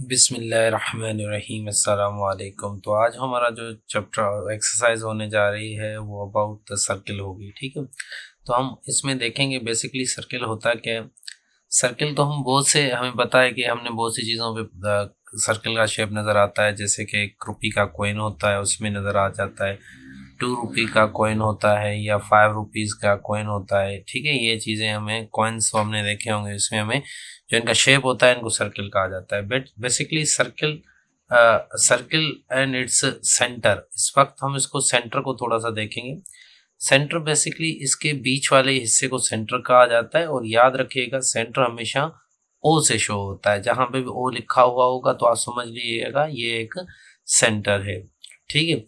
बिस्मिल्लाहिर्रहमानिर्रहीम अस्सलाम वालेकुम। तो आज हमारा जो चैप्टर एक्सरसाइज होने जा रही है वो अबाउट द सर्किल होगी। ठीक है, तो हम इसमें देखेंगे बेसिकली सर्किल होता क्या है। सर्किल तो हम बहुत से हमें पता है कि हमने बहुत सी चीज़ों पे सर्किल का शेप नज़र आता है, जैसे कि 1 रुपये का कॉइन होता है उसमें नज़र आ जाता है, 2 रुपये का कॉइन होता है या 5 रुपीज़ का कॉइन होता है। ठीक है, ये चीज़ें हमें कॉइन्स तो हमने देखे होंगे, इसमें हमें जो इनका शेप होता है इनको सर्किल कहा जाता है। But basically circle and its centre, इस वक्त हम इसको सेंटर को थोड़ा सा देखेंगे। सेंटर बेसिकली इसके बीच वाले हिस्से को सेंटर कहा जाता है, और याद रखिएगा सेंटर हमेशा ओ से शो होता है। जहां पे भी ओ लिखा हुआ होगा तो आप समझ लीजिएगा ये एक सेंटर है। ठीक है,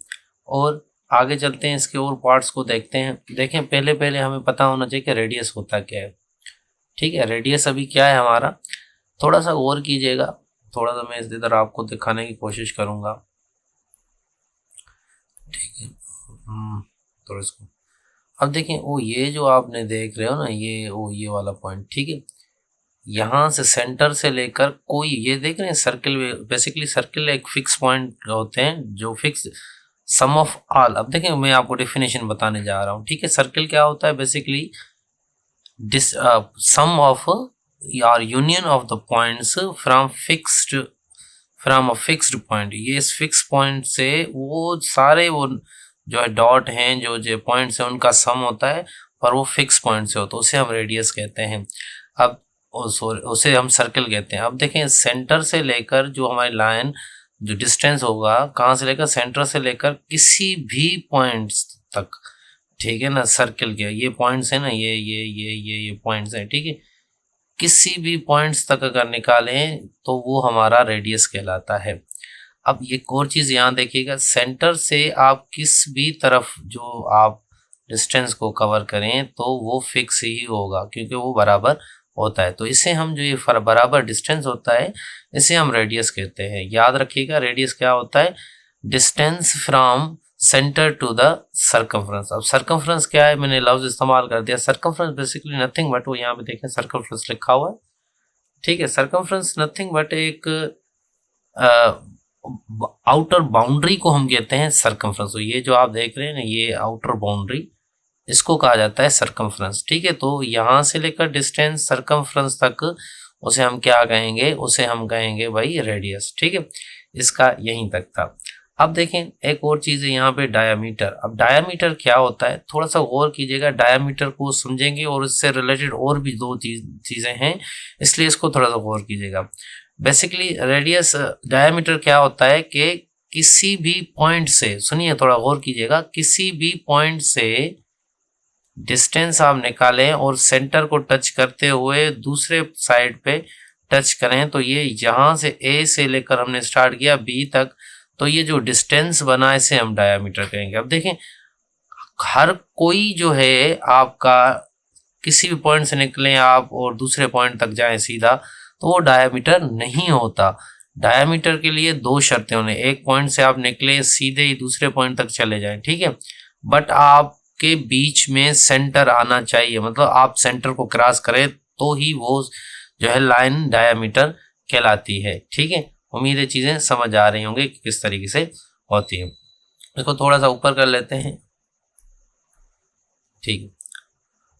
और आगे चलते हैं, इसके और पार्ट्स को देखते हैं। देखें, पहले पहले हमें पता होना चाहिए कि रेडियस होता क्या है। ठीक है, रेडियस अभी क्या है हमारा, थोड़ा सा गौर कीजिएगा। थोड़ा सा मैं इधर आपको दिखाने की कोशिश करूंगा। ठीक है, थोड़ा इसको अब देखें। ओ ये जो आपने देख रहे हो ना, ये वाला पॉइंट, ठीक है, यहाँ से सेंटर से लेकर कोई, ये देख रहे हैं सर्किल, बेसिकली सर्किल एक फिक्स पॉइंट होते हैं जो फिक्स सम ऑफ ऑल। अब देखें, मैं आपको डेफिनेशन बताने जा रहा हूँ। ठीक है, सर्किल क्या होता है basically sum of or union of the points from a fixed point। ये इस फिक्स पॉइंट से वो सारे वो जो है डॉट हैं, जो पॉइंट्स हैं, उनका सम होता है, और वो फिक्स पॉइंट से होता है, उसे हम रेडियस कहते हैं। अब सॉरी, उसे हम सर्कल कहते हैं। अब देखें, सेंटर से लेकर जो हमारी लाइन जो डिस्टेंस होगा, कहाँ से लेकर, सेंटर से लेकर किसी भी पॉइंट्स तक, ठीक है ना, सर्किल के ये पॉइंट्स है ना, ये पॉइंट्स हैं। ठीक है, किसी भी पॉइंट्स तक अगर निकालें तो वो हमारा रेडियस कहलाता है। अब ये और चीज़ यहाँ देखिएगा, सेंटर से आप किस भी तरफ जो आप डिस्टेंस को कवर करें तो वो फिक्स ही होगा, क्योंकि वो बराबर होता है। तो इसे हम जो ये बराबर डिस्टेंस होता है इसे हम रेडियस कहते हैं। याद रखिएगा, रेडियस क्या होता है, distance from centre to the circumference. अब सर्कमफ्रेंस क्या है, मैंने लफ्ज इस्तेमाल कर दिया। सर्कमफ्रेंस बेसिकली नथिंग बट, वो यहाँ पे देखें सर्कमफ्रेंस लिखा हुआ है। ठीक है, सर्कमफ्रेंस नथिंग बट एक आउटर बाउंड्री को हम कहते हैं सर्कमफ्रेंस। तो ये जो आप देख रहे हैं ना, ये आउटर बाउंड्री, इसको कहा जाता है सर्कमफ्रेंस। ठीक है, तो यहाँ से लेकर डिस्टेंस सर्कमफ्रेंस तक उसे हम क्या कहेंगे, उसे हम कहेंगे भाई रेडियस। ठीक है, इसका यहीं तक था। अब देखें, एक और चीज़ है यहाँ पे, डायामीटर। अब डायामीटर क्या होता है, थोड़ा सा गौर कीजिएगा, डायामीटर को समझेंगे और इससे रिलेटेड और भी दो चीज़ें हैं, इसलिए इसको थोड़ा सा गौर कीजिएगा। बेसिकली रेडियस, डायामीटर क्या होता है कि किसी भी पॉइंट से, सुनिए थोड़ा गौर कीजिएगा, किसी भी पॉइंट से डिस्टेंस आप निकालें और सेंटर को टच करते हुए दूसरे साइड पे टच करें, तो ये यहाँ से ए से लेकर हमने स्टार्ट किया बी तक, तो ये जो डिस्टेंस बना इसे हम डायामीटर कहेंगे। अब देखें, हर कोई जो है आपका किसी भी पॉइंट से निकलें आप और दूसरे पॉइंट तक जाएं सीधा, तो वो डायामीटर नहीं होता। डायामीटर के लिए दो शर्तें होने, एक पॉइंट से आप निकले सीधे ही दूसरे पॉइंट तक चले जाएं, ठीक है, बट आपके बीच में सेंटर आना चाहिए, मतलब आप सेंटर को क्रॉस करें तो ही वो जो है लाइन डायामीटर कहलाती है। ठीक है, उम्मीद है चीज़ें समझ आ रही होंगी कि किस तरीके से होती है। इसको थोड़ा सा ऊपर कर लेते हैं। ठीक है,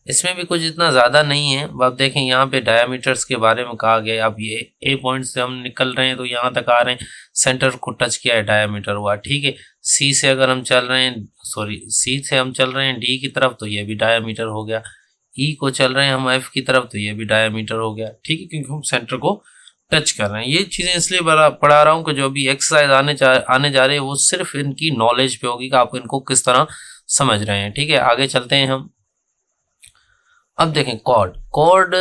इसमें भी कुछ इतना ज़्यादा नहीं है। अब देखें, यहाँ पे डायामीटर्स के बारे में कहा गया। अब ये ए पॉइंट से हम निकल रहे हैं तो यहाँ तक आ रहे हैं, सेंटर को टच किया है, डायामीटर हुआ। ठीक है, सी से अगर हम चल रहे हैं, सॉरी सी से हम चल रहे हैं डी की तरफ, तो ये भी डायामीटर हो गया। ई को चल रहे हैं हम एफ की तरफ, तो ये भी डायामीटर हो गया। ठीक है, क्योंकि हम सेंटर को टच कर रहे हैं। ये चीज़ें इसलिए पढ़ा रहा हूँ कि जो भी एक्सरसाइज आने जा रहे हैं वो सिर्फ इनकी नॉलेज पे होगी कि आप इनको किस तरह समझ रहे हैं। ठीक है, आगे चलते हैं हम। अब देखें, कॉर्ड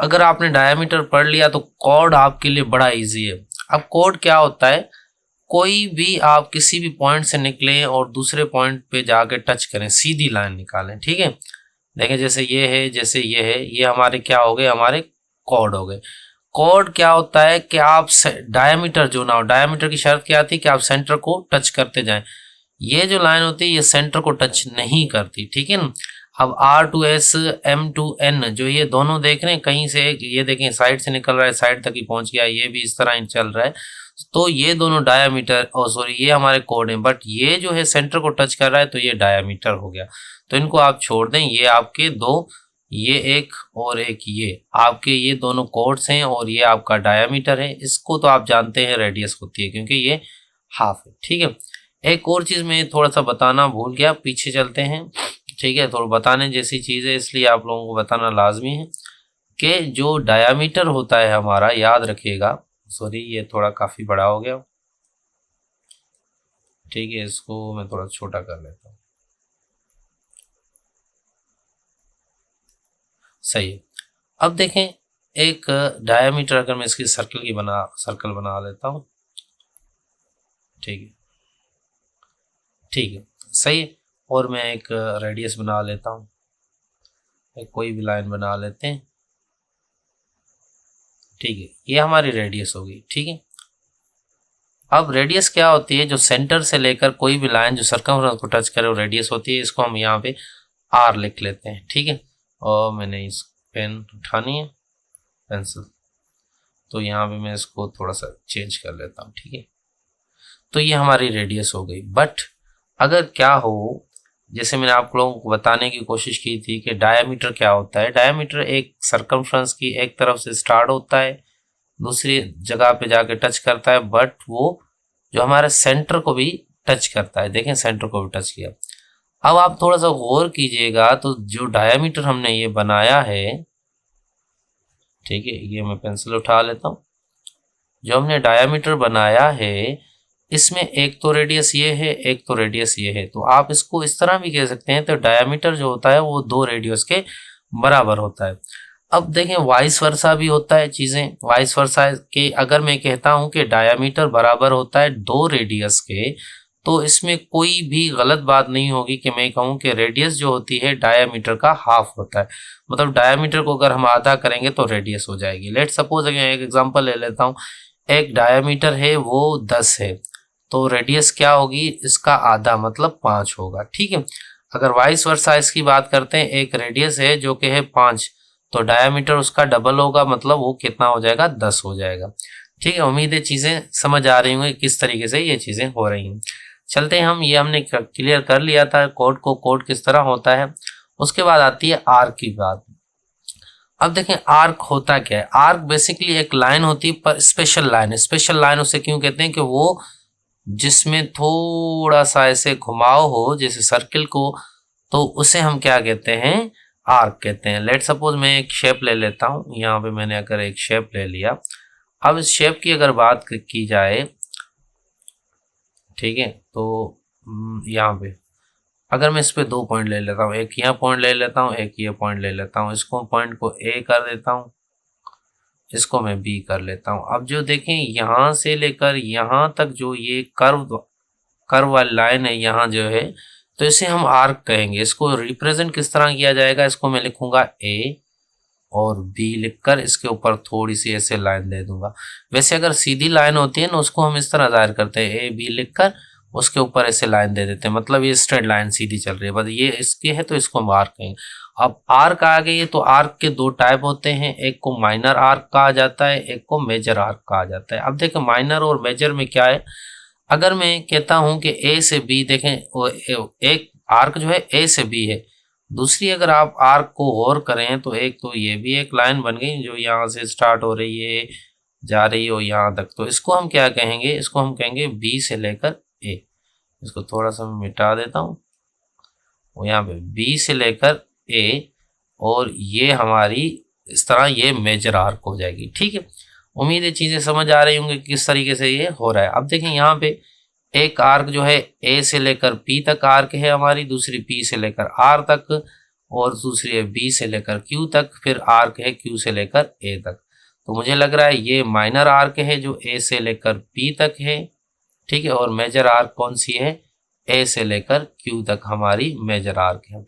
अगर आपने डायमीटर पढ़ लिया तो कॉर्ड आपके लिए बड़ा इजी है। अब कॉर्ड क्या होता है, कोई भी आप किसी भी पॉइंट से निकलें और दूसरे पॉइंट पे जाके टच करें, सीधी लाइन निकालें। ठीक है, देखें जैसे ये है, जैसे ये है, ये हमारे क्या हो गए, हमारे कॉर्ड हो गए। कॉर्ड क्या होता है कि आप डायमीटर जो ना हो, डायमीटर की शर्त क्या थी कि आप सेंटर को टच करते जाएं। ये जो लाइन होती है ये सेंटर को टच नहीं करती। ठीक है ना, अब R2S M2N जो ये दोनों देख रहे हैं कहीं से, ये देखें साइड से निकल रहा है, साइड तक ही पहुंच गया, ये भी इस तरह ही चल रहा है। तो ये दोनों डायामीटर, सॉरी ये हमारे कोड हैं, बट ये जो है सेंटर को टच कर रहा है तो ये डायामीटर हो गया। तो इनको आप छोड़ दें, ये आपके दो, ये एक और एक, ये आपके ये दोनों कोड्स हैं और ये आपका डायामीटर है। इसको तो आप जानते हैं रेडियस होती है क्योंकि ये हाफ है। ठीक है, एक और चीज मैं थोड़ा सा बताना भूल गया, पीछे चलते हैं। ठीक है, थोड़ा बताने जैसी चीज है इसलिए आप लोगों को बताना लाजमी है कि जो डायामीटर होता है हमारा, याद रखिएगा, सॉरी ये थोड़ा काफी बड़ा हो गया। ठीक है, इसको मैं थोड़ा छोटा कर लेता हूँ। सही है। अब देखें, एक डायामीटर अगर मैं इसकी सर्कल बना लेता हूँ। ठीक है, ठीक है, सही है। और मैं एक रेडियस बना लेता हूँ, एक कोई भी लाइन बना लेते हैं। ठीक है, ये हमारी रेडियस होगी। ठीक है, अब रेडियस क्या होती है, जो सेंटर से लेकर कोई भी लाइन जो सर्कमफ्रेंस को टच करे वो रेडियस होती है। इसको हम यहाँ पे आर लिख लेते हैं। ठीक है, और मैंने इस पेन उठानी है, पेंसिल, तो यहाँ पे मैं इसको थोड़ा सा चेंज कर लेता हूँ। ठीक है, तो ये हमारी रेडियस हो गई। बट अगर क्या हो, जैसे मैंने आप लोगों को बताने की कोशिश की थी कि डायामीटर क्या होता है। डायामीटर एक सर्कमफ्रेंस की एक तरफ से स्टार्ट होता है, दूसरी जगह पे जाके टच करता है, बट वो जो हमारे सेंटर को भी टच करता है। देखें, सेंटर को भी टच किया। अब आप थोड़ा सा गौर कीजिएगा, तो जो डायामीटर हमने ये बनाया है, ठीक है, ये मैं पेंसिल उठा लेता हूँ। जो हमने डायामीटर बनाया है, इसमें एक तो रेडियस ये है, एक तो रेडियस ये है। तो आप इसको इस तरह भी कह सकते हैं, तो डायामीटर जो होता है वो दो रेडियस के बराबर होता है। अब देखें, वाइस वर्सा भी होता है चीजें। वाइस वर्सा के अगर मैं कहता हूं कि डायामीटर बराबर होता है दो रेडियस के, तो इसमें कोई भी गलत बात नहीं होगी कि मैं कहूं कि रेडियस जो होती है डायामीटर का हाफ होता है। मतलब डायामीटर को अगर हम आधा करेंगे तो रेडियस हो जाएगी। लेट सपोज अगर एक एग्जांपल ले लेता हूं, एक डायामीटर है वो 10 है, तो रेडियस क्या होगी, इसका आधा मतलब 5 होगा। ठीक है, अगर वाइस वर्सा इसकी बात करते हैं, एक रेडियस है जो कि है 5, तो डायामीटर उसका डबल होगा, मतलब वो कितना हो जाएगा, 10 हो जाएगा। ठीक है, उम्मीद है चीजें समझ आ रही होंगी किस तरीके से ये चीजें हो रही हैं। चलते हैं हम, ये हमने क्लियर कर लिया था कोड को, कोड किस तरह होता है। उसके बाद आती है आर्क की बात। अब देखें, आर्क होता क्या है। आर्क बेसिकली एक लाइन होती है, पर स्पेशल लाइन है। स्पेशल लाइन उसे क्यों कहते हैं कि वो जिसमें थोड़ा सा ऐसे घुमाव हो जैसे सर्किल को, तो उसे हम क्या कहते हैं, आर्क कहते हैं। लेट सपोज मैं एक शेप ले लेता हूं। यहाँ पे मैंने अगर एक शेप ले लिया, अब इस शेप की अगर बात की जाए, ठीक है, तो यहाँ पे अगर मैं इस पे दो पॉइंट ले लेता हूँ, एक यहाँ पॉइंट ले लेता हूँ, एक ये पॉइंट ले लेता हूँ, इसको पॉइंट को ए कर देता हूँ, इसको मैं बी कर लेता हूँ। अब जो देखें, यहाँ से लेकर यहाँ तक जो ये कर्व वाली लाइन है यहाँ जो है, तो इसे हम आर्क कहेंगे। इसको रिप्रेजेंट किस तरह किया जाएगा, इसको मैं लिखूंगा ए और बी लिखकर इसके ऊपर थोड़ी सी ऐसे लाइन दे दूंगा। वैसे अगर सीधी लाइन होती है ना, उसको हम इस तरह जाहिर करते हैं, ए बी लिखकर उसके ऊपर ऐसे लाइन दे देते हैं, मतलब ये स्ट्रेट लाइन सीधी चल रही है, बस ये इसकी है तो इसको हम आर्क कहेंगे। अब आर्क आ गई है, तो आर्क के दो टाइप होते हैं, एक को माइनर आर्क कहा जाता है, एक को मेजर आर्क कहा जाता है। अब देखें, माइनर और मेजर में क्या है। अगर मैं कहता हूं कि ए से बी, देखें एक आर्क जो है ए से बी है, दूसरी अगर आप आर्क को और करें तो एक तो ये भी एक लाइन बन गई जो यहाँ से स्टार्ट हो रही है, जा रही हो यहाँ तक, तो इसको हम क्या कहेंगे, इसको हम कहेंगे बी से लेकर ए। इसको थोड़ा सा मैं मिटा देता हूँ, और यहाँ पे बी से लेकर ए, और ये हमारी इस तरह ये मेजर आर्क हो जाएगी। ठीक है, उम्मीद है चीजें समझ आ रही होंगी किस तरीके से ये हो रहा है। अब देखें, यहाँ पे एक आर्क जो है ए से लेकर पी तक आर्क है हमारी, दूसरी पी से लेकर आर तक, और दूसरी है बी से लेकर क्यू तक, फिर आर्क है क्यू से लेकर ए तक। तो मुझे लग रहा है ये माइनर आर्क है जो ए से लेकर पी तक है। ठीक है, और मेजर आर्क कौन सी है, ए से लेकर क्यू तक हमारी मेजर आर्क है।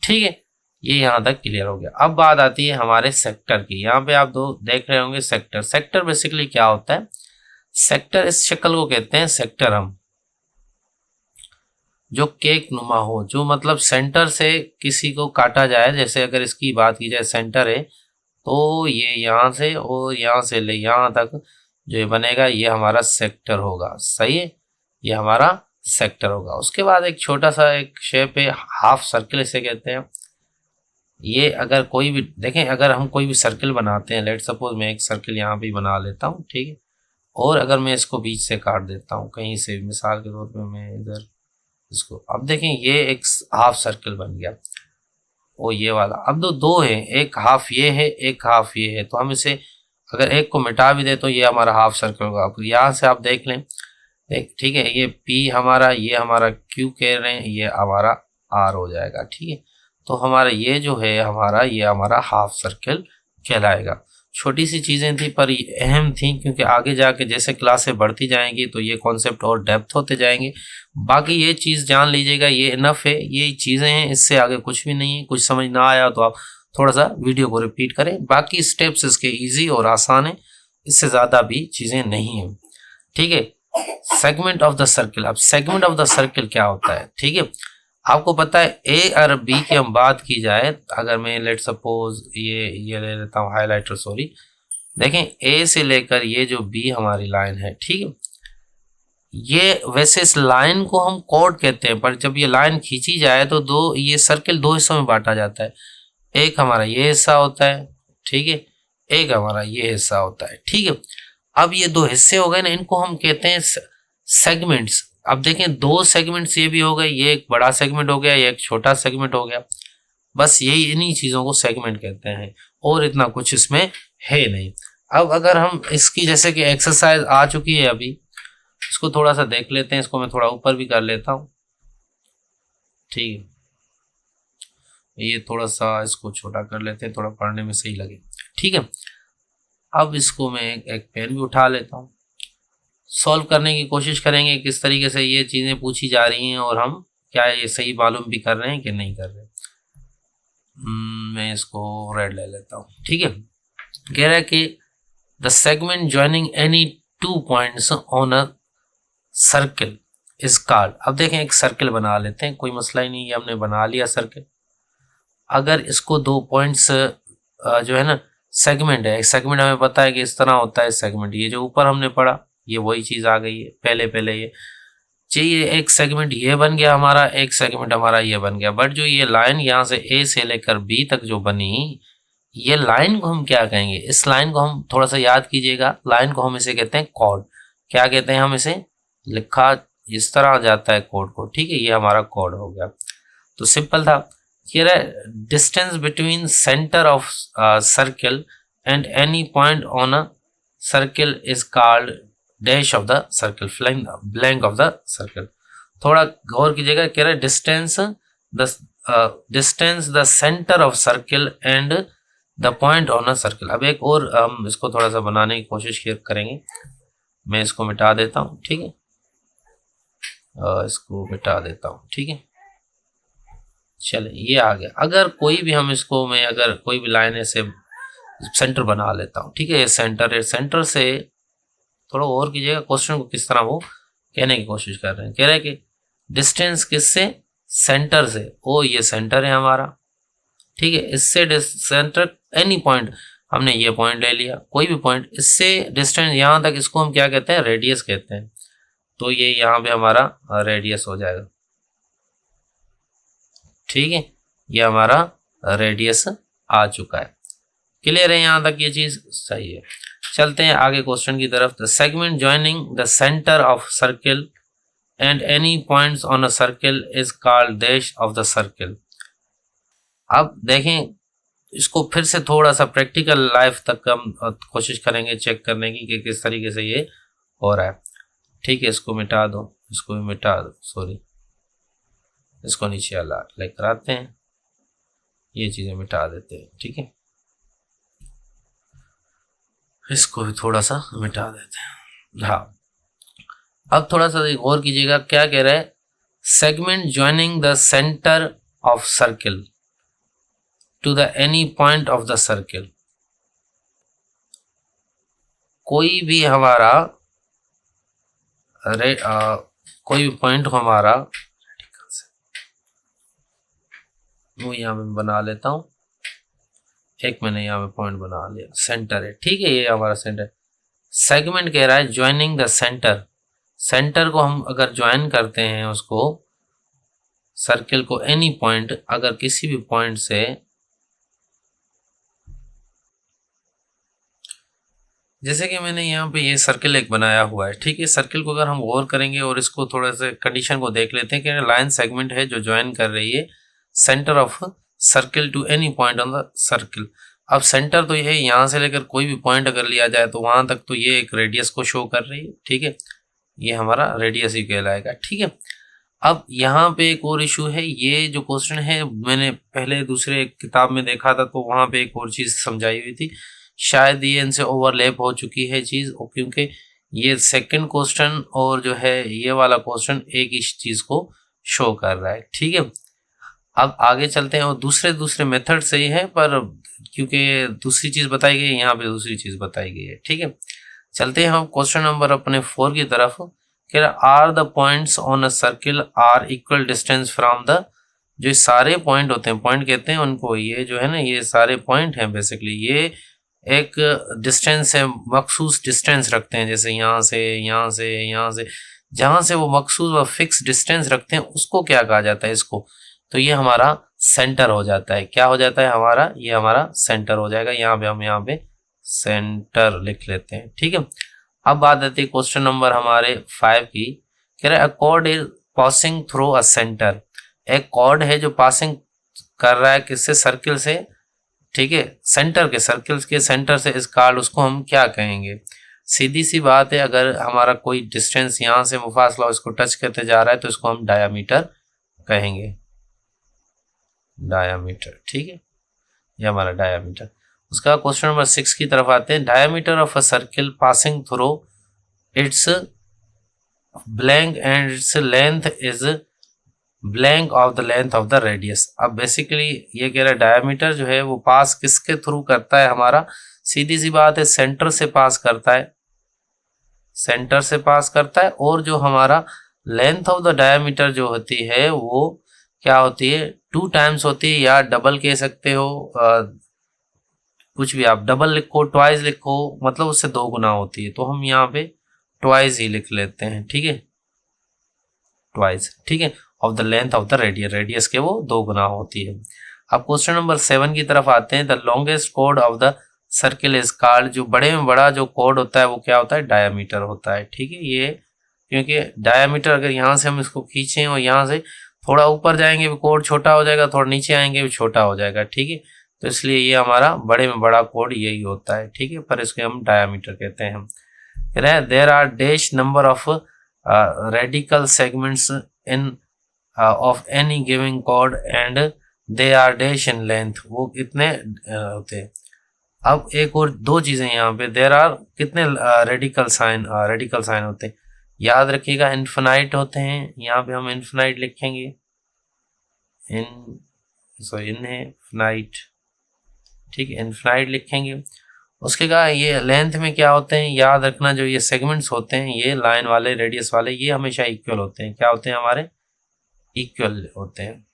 ठीक है, ये यहाँ तक क्लियर हो गया। अब बात आती है हमारे सेक्टर की। यहाँ पे आप दो देख रहे होंगे सेक्टर। सेक्टर बेसिकली क्या होता है, सेक्टर इस शक्ल को कहते हैं सेक्टर हम। जो केक नुमा हो, जो मतलब सेंटर से किसी को काटा जाए, जैसे अगर इसकी बात की जाए सेंटर है तो ये यहाँ से और यहाँ से ले यहाँ तक जो ये बनेगा ये हमारा सेक्टर होगा। सही है, ये हमारा सेक्टर होगा। उसके बाद एक छोटा सा एक शेप है हाफ सर्किल इसे कहते हैं। ये अगर कोई भी देखें, अगर हम कोई भी सर्किल बनाते हैं, लेट सपोज मैं एक सर्किल यहाँ भी बना लेता हूँ, ठीक है, और अगर मैं इसको बीच से काट देता हूँ कहीं से, मिसाल के तौर पे मैं इधर इसको, अब देखें ये एक हाफ सर्किल बन गया, वो ये वाला। अब दो है, एक हाफ ये है एक हाफ ये है, तो हम इसे अगर एक को मिटा भी दे तो ये हमारा हाफ सर्किल होगा। अब यहाँ से आप देख लें, ठीक है, ये P हमारा, ये हमारा Q कह रहे हैं, ये हमारा R हो जाएगा। ठीक है, तो हमारा ये जो है हमारा, ये हमारा हाफ सर्किल कहलाएगा। छोटी सी चीज़ें थी पर ये अहम थी, क्योंकि आगे जाके जैसे क्लासें बढ़ती जाएंगी तो ये कॉन्सेप्ट और डेप्थ होते जाएंगे। बाकी ये चीज़ जान लीजिएगा, ये इनफ है, ये चीज़ें हैं, इससे आगे कुछ भी नहीं है। कुछ समझ ना आया तो आप थोड़ा सा वीडियो को रिपीट करें। बाकी स्टेप्स इसके ईजी और आसान है, इससे ज़्यादा भी चीज़ें नहीं है। ठीक है, सेगमेंट ऑफ द सर्किल। अब सेगमेंट ऑफ द सर्किल क्या होता है? ठीक है, आपको पता है ए और बी की हम बात की जाए, अगर मैं लेट सपोज ये ले लेता हूँ हाईलाइटर, सॉरी, देखें ए से लेकर ये जो बी हमारी लाइन है, ठीक है, ये वैसे इस लाइन को हम कॉर्ड कहते हैं, पर जब ये लाइन खींची जाए तो ये सर्किल दो हिस्सों में बांटा जाता है। एक हमारा ये हिस्सा होता है, ठीक है, एक हमारा ये हिस्सा होता है। ठीक है, अब ये दो हिस्से हो गए ना, इनको हम कहते हैं सेगमेंट्स। अब देखें दो सेगमेंट्स ये भी हो गए, ये एक बड़ा सेगमेंट हो गया, ये एक छोटा सेगमेंट हो गया। बस यही, इन्हीं चीज़ों को सेगमेंट कहते हैं, और इतना कुछ इसमें है नहीं। अब अगर हम इसकी जैसे कि एक्सरसाइज आ चुकी है अभी, इसको थोड़ा सा देख लेते हैं। इसको मैं थोड़ा ऊपर भी कर लेता हूँ, ठीक है, ये थोड़ा सा इसको छोटा कर लेते हैं, थोड़ा पढ़ने में सही लगे। ठीक है, अब इसको मैं एक पेन भी उठा लेता हूँ, सॉल्व करने की कोशिश करेंगे किस तरीके से ये चीज़ें पूछी जा रही हैं और हम क्या ये सही मालूम भी कर रहे हैं कि नहीं कर रहे। मैं इसको रेड ले लेता हूँ। ठीक है, कह रहा है कि the segment joining any 2 points on a circle is called. अब देखें एक सर्किल बना लेते हैं, कोई मसला ही नहीं, ये हमने बना लिया सर्किल। अगर इसको 2 पॉइंट्स जो है ना, सेगमेंट है, सेगमेंट हमें पता है कि इस तरह होता है सेगमेंट, ये जो ऊपर हमने पढ़ा ये वही चीज़ आ गई है। पहले ये चाहिए एक सेगमेंट ये बन गया हमारा, एक सेगमेंट हमारा ये बन गया, बट जो ये लाइन यहाँ से ए से लेकर बी तक जो बनी, ये लाइन को हम क्या कहेंगे? इस लाइन को हम थोड़ा सा याद कीजिएगा, लाइन को हम इसे कहते हैं कॉर्ड। क्या कहते हैं हम इसे? लिखा इस तरह जाता है कोड को, ठीक है, ये हमारा कोड हो गया। तो सिंपल था। here distance between center of circle and any point on a circle is called dash of the circle, blank of the circle। थोड़ा गौर कीजिएगा, कह रहा है distance the centre of circle and the point on a circle. अब एक और हम इसको थोड़ा सा बनाने की कोशिश करेंगे। मैं इसको मिटा देता हूँ, ठीक है, इसको मिटा देता हूँ, ठीक है, चले ये आ गया। अगर कोई भी हम इसको, मैं अगर कोई भी लाइन ऐसे सेंटर बना लेता हूँ, ठीक है, ये सेंटर है, सेंटर से थोड़ा और कीजिएगा, क्वेश्चन को किस तरह वो कहने की कोशिश कर रहे हैं। कह रहे हैं कि डिस्टेंस किससे? सेंटर से। ओ ये सेंटर है हमारा, ठीक है, इससे सेंटर एनी पॉइंट, हमने ये पॉइंट ले लिया, कोई भी पॉइंट, इससे डिस्टेंस यहाँ तक, इसको हम क्या कहते हैं? रेडियस कहते हैं। तो ये यहाँ पे हमारा रेडियस हो जाएगा, ठीक है, ये हमारा रेडियस आ चुका है। क्लियर है यहाँ तक? ये चीज सही है। चलते हैं आगे क्वेश्चन की तरफ। The segment joining the centre of circle and any points on a circle is called dash of the circle. अब देखें इसको फिर से थोड़ा सा प्रैक्टिकल लाइफ तक हम कोशिश करेंगे चेक करने की कि किस तरीके से ये हो रहा है। ठीक है, इसको मिटा दो, इसको भी मिटा दो, सॉरी, इसको नीचे लेकर आते हैं, ये चीज़ें मिटा देते हैं, ठीक है, इसको भी थोड़ा सा मिटा देते हैं। हाँ, अब थोड़ा सा गौर कीजिएगा, क्या कह रहा है? Segment joining the centre of circle to the any point of the circle. कोई भी हमारा कोई भी पॉइंट हमारा वो यहाँ पे बना लेता हूँ। एक मैंने यहाँ पे पॉइंट बना लिया, सेंटर है, ठीक है, ये हमारा सेंटर। सेगमेंट कह रहा है ज्वाइनिंग द सेंटर, सेंटर को हम अगर ज्वाइन करते हैं उसको, सर्किल को एनी पॉइंट, अगर किसी भी पॉइंट से, जैसे कि मैंने यहाँ पे ये सर्किल एक बनाया हुआ है, ठीक है, सर्किल को अगर हम गौर करेंगे और इसको थोड़ा सा कंडीशन को देख लेते हैं कि लाइन सेगमेंट है जो ज्वाइन कर रही है centre of circle to any point on the circle. अब सेंटर तो ये है, यहाँ से लेकर कोई भी पॉइंट अगर लिया जाए तो वहां तक, तो ये एक रेडियस को शो कर रही है, ठीक है, ये हमारा रेडियस ही कहलाएगा, ठीक है। अब यहाँ पे एक और इशू है, ये जो क्वेश्चन है मैंने पहले दूसरे किताब में देखा था, तो वहां पे एक और चीज समझाई हुई थी, शायद ये इनसे ओवरलैप हो चुकी है चीज, क्योंकि ये सेकंड क्वेश्चन और जो है ये वाला क्वेश्चन एक ही चीज को शो कर रहा है, ठीक है। अब आगे चलते हैं, और दूसरे मेथड से ही है, पर क्योंकि दूसरी चीज बताई गई है, यहाँ पे दूसरी चीज बताई गई है, ठीक है। चलते हैं हम क्वेश्चन नंबर अपने 4 की तरफ। Are the points on a circle are equal distance from the, जो सारे पॉइंट होते हैं, पॉइंट कहते हैं उनको, ये जो है ना, ये सारे पॉइंट हैं बेसिकली, ये एक डिस्टेंस है, मखसूस डिस्टेंस रखते हैं, जैसे यहाँ से यहाँ से यहाँ से, जहां से वो मखसूस व फिक्स डिस्टेंस रखते हैं उसको क्या कहा जाता है, इसको, तो ये हमारा सेंटर हो जाता है। क्या हो जाता है हमारा, ये हमारा सेंटर हो जाएगा। यहाँ पे हम यहाँ पे सेंटर लिख लेते हैं, ठीक है। अब बात आती है क्वेश्चन नंबर हमारे 5 की। कह रहे chord is passing through a centre, एक कॉर्ड है जो पासिंग कर रहा है किससे, सर्किल से, ठीक है, सेंटर के, सर्किल के सेंटर से इस कार्ड, उसको हम क्या कहेंगे। सीधी सी बात है, अगर हमारा कोई डिस्टेंस यहाँ से मुफासला इसको टच करते जा रहा है तो इसको हम डायामीटर कहेंगे, डायामीटर, ठीक है, ये हमारा डायामीटर। उसका क्वेश्चन नंबर 6 की तरफ आते हैं। Diameter of a circle passing through it's blank and its length is blank of the length of the radius. अब बेसिकली ये कह रहा है डायामीटर जो है वो पास किसके थ्रू करता है हमारा, सीधी सी बात है, सेंटर से पास करता है, सेंटर से पास करता है। और जो हमारा लेंथ ऑफ द डायामीटर जो होती है वो क्या होती है, 2 टाइम्स होती है, या डबल कह सकते हो, कुछ भी आप डबल लिखो, ट्वाइस लिखो, मतलब उससे 2 गुना होती है, तो हम यहाँ पे ट्वाइस ही लिख लेते हैं, ठीक है, ट्वाइस, ठीक है, of the length of the radius, radius के वो 2 गुना होती है। अब क्वेश्चन नंबर 7 की तरफ आते हैं। The longest code of the circle is called, जो बड़े में बड़ा जो कोड होता है वो क्या होता है, डायामीटर होता है, ठीक है। ये क्योंकि डायामीटर अगर यहाँ से हम इसको खींचें और यहाँ से थोड़ा ऊपर जाएंगे भी कोड छोटा हो जाएगा, थोड़ा नीचे आएंगे भी छोटा हो जाएगा, ठीक है, तो इसलिए ये हमारा बड़े में बड़ा कोड यही होता है, ठीक है, पर इसको हम डायामीटर कहते हैं। हम कह रहे हैं there are dash number of radical segments in of any giving code and they are dash in length, वो कितने होते हैं। अब एक और 2 चीजें यहाँ पे, देयर आर कितने रेडिकल साइन होते हैं, याद रखिएगा इन्फिनाइट होते हैं, यहाँ पे हम इन्फिनाइट लिखेंगे, इनफिनाइट, ठीक है, इन्फिनाइट लिखेंगे। उसके बाद ये लेंथ में क्या होते हैं, याद रखना, जो ये सेगमेंट्स होते हैं, ये लाइन वाले, रेडियस वाले, ये हमेशा इक्वल होते हैं, क्या होते हैं हमारे, इक्वल होते हैं,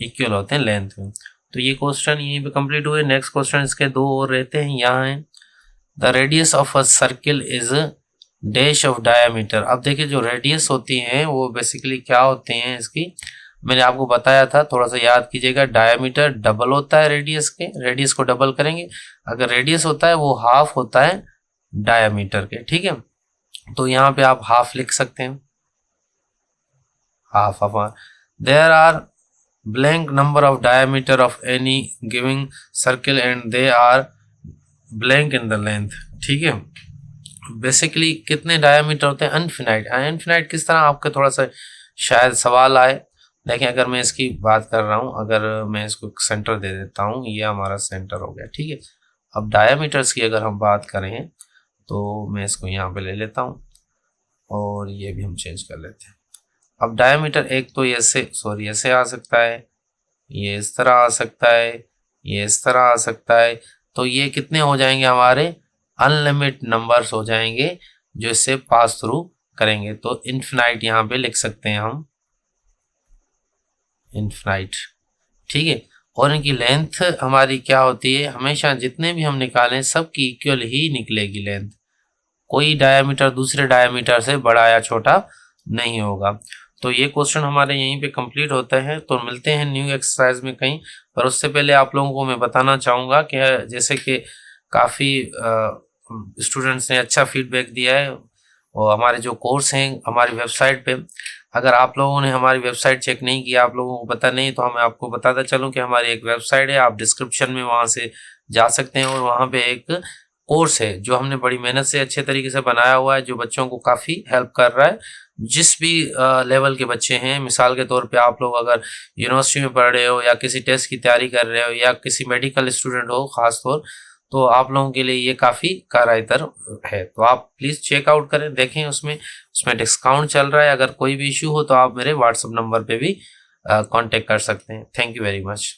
इक्वल होते हैं लेंथ में। तो ये क्वेश्चन यहीं पे कंप्लीट हुए। नेक्स्ट क्वेश्चन इसके 2 और रहते हैं, यहाँ है the radius of a circle is dash of diameter. अब देखिए जो रेडियस होती हैं वो बेसिकली क्या होते हैं इसकी, मैंने आपको बताया था, थोड़ा सा याद कीजिएगा, डायामीटर डबल होता है रेडियस के, रेडियस को डबल करेंगे, अगर रेडियस होता है वो हाफ होता है डायामीटर के, ठीक है, तो यहाँ पे आप हाफ लिख सकते हैं, half of, there are blank number of diameter of any giving circle and they are blank in the length, ठीक है। बेसिकली कितने डायमीटर होते हैं, अनफिनाइट। अनफिनाइट किस तरह, आपके थोड़ा सा शायद सवाल आए, देखें अगर मैं इसकी बात कर रहा हूँ, अगर मैं इसको सेंटर दे देता हूँ, ये हमारा सेंटर हो गया, ठीक है। अब डायमीटर्स की अगर हम बात करें तो मैं इसको यहाँ पे ले लेता हूँ और ये भी हम चेंज कर लेते हैं। अब डायमीटर एक तो ऐसे आ सकता है, ये इस तरह आ सकता है, ये इस तरह आ सकता है, तो ये कितने हो जाएंगे हमारे, अनलिमिट नंबर्स हो जाएंगे जो इससे पास थ्रू करेंगे। तो इनफिनाइट यहाँ पे लिख सकते हैं हम, इनफिनाइट, ठीक है। और इनकी लेंथ हमारी क्या होती है, हमेशा जितने भी हम निकालें सबकी इक्वल ही निकलेगी लेंथ, कोई डायामीटर दूसरे डायामीटर से बड़ा या छोटा नहीं होगा। तो ये क्वेश्चन हमारे यहीं पे कंप्लीट होते हैं। तो मिलते हैं न्यू एक्सरसाइज में कहीं, पर उससे पहले आप लोगों को मैं बताना चाहूँगा कि जैसे कि काफ़ी स्टूडेंट्स ने अच्छा फीडबैक दिया है और हमारे जो कोर्स हैं हमारी वेबसाइट पे, अगर आप लोगों ने हमारी वेबसाइट चेक नहीं किया, आप लोगों को पता नहीं, तो मैं आपको बताता चलूँ कि हमारी एक वेबसाइट है, आप डिस्क्रिप्शन में वहाँ से जा सकते हैं और वहाँ पे एक कोर्स है जो हमने बड़ी मेहनत से अच्छे तरीके से बनाया हुआ है, जो बच्चों को काफ़ी हेल्प कर रहा है। जिस भी लेवल के बच्चे हैं, मिसाल के तौर पे आप लोग अगर यूनिवर्सिटी में पढ़ रहे हो या किसी टेस्ट की तैयारी कर रहे हो या किसी मेडिकल स्टूडेंट हो खास तौर, तो आप लोगों के लिए ये काफ़ी कारगर है। तो आप प्लीज़ चेकआउट करें, देखें, उसमें डिस्काउंट चल रहा है। अगर कोई भी इशू हो तो आप मेरे व्हाट्सएप नंबर पे भी कांटेक्ट कर सकते हैं। Thank you very much.